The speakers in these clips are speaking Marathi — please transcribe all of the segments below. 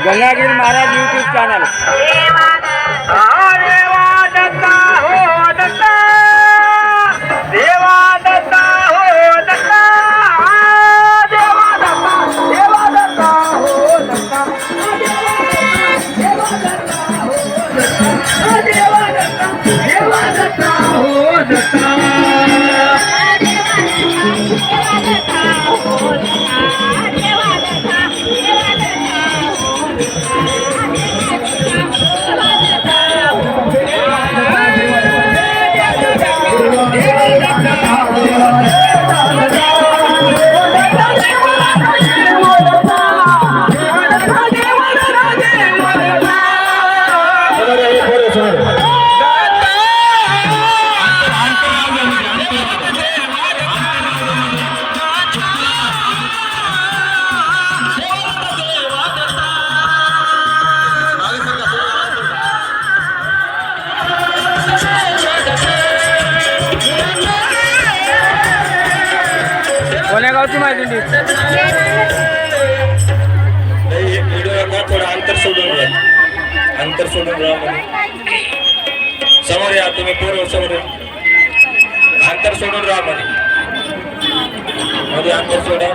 Gangagir Maharaj YouTube channel. कोण्या गावची माहिती थोडं अंतर सोडून राहा समोर या तुम्ही पूर्व समोर अंतर सोडून राहा मध्ये अंतर सोडा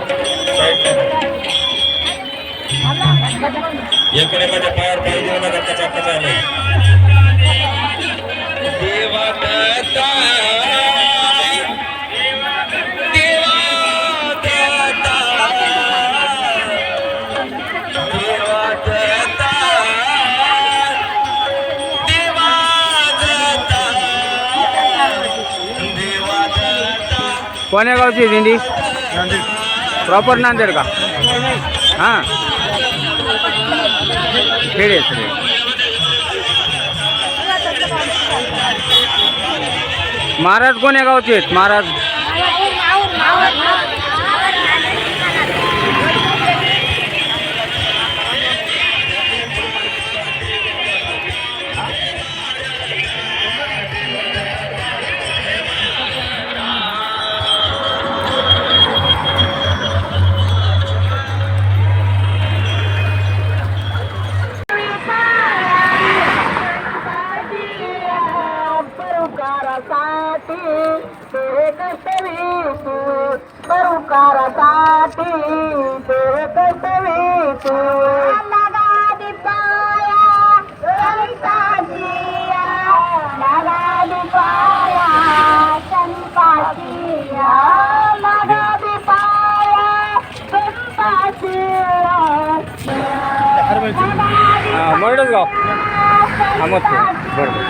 एकमेकाच्या पायावर पाय देऊ नका त्याच्या कसा नाही देवा कोण्या गावची दिंडी प्रॉपर नांदेड का? हां खेडे महाराज कोण्या गावचे आहेत महाराज? मरडसगाव बरोबर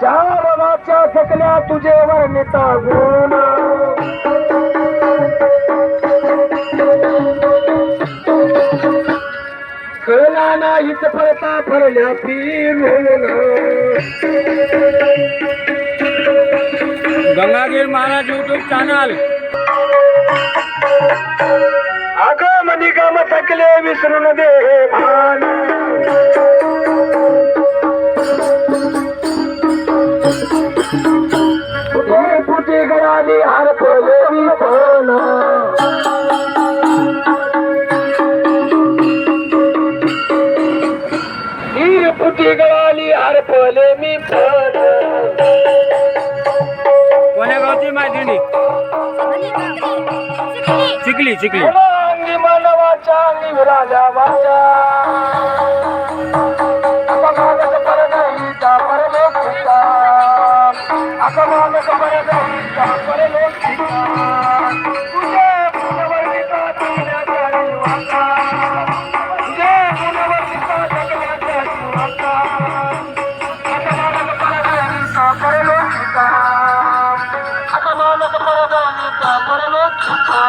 चारवाच्या थकल्या तुझे वर्णिता गुण कळला नाहीच फळता फळल्या फिरून गंगागीर महाराज यूट्यूब चॅनल। अगं निगम थकले विसरून दे भान फुटे गळाली हरपले विधान चिखली चिखली अंगी मानवाच्या अंगी विराल्या वाच्या अपमानक परदेशीचा परलोकीचा अपमानक परदेशीचा परलोकीचा तुझे गुणवर्णिता जगण्याच्या जीवाचा तुझे गुणवर्णिता जगण्याच्या जीवाचा अपमानक परदेशीचा परलोकीचा अपमानक परदेशीचा परलोकीचा